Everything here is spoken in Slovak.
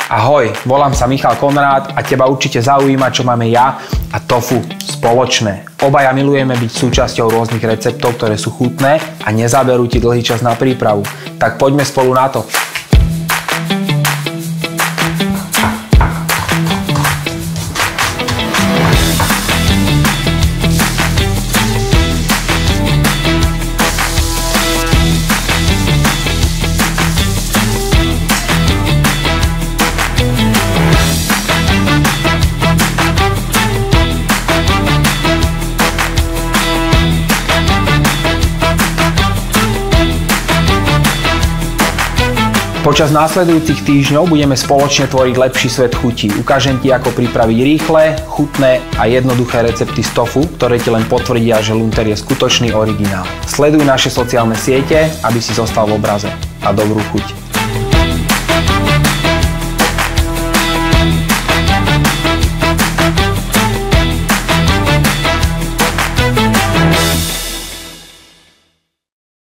Ahoj, volám sa Michal Konrád a teba určite zaujíma, čo máme ja a tofu spoločné. Obaja milujeme byť súčasťou rôznych receptov, ktoré sú chutné a nezaberú ti dlhý čas na prípravu. Tak poďme spolu na to. Počas následujúcich týždňov budeme spoločne tvoriť lepší svet chutí. Ukážem ti, ako pripraviť rýchle, chutné a jednoduché recepty z tofu, ktoré ti len potvrdia, že Lunter je skutočný originál. Sleduj naše sociálne siete, aby si zostal v obraze. A dobrú chuť.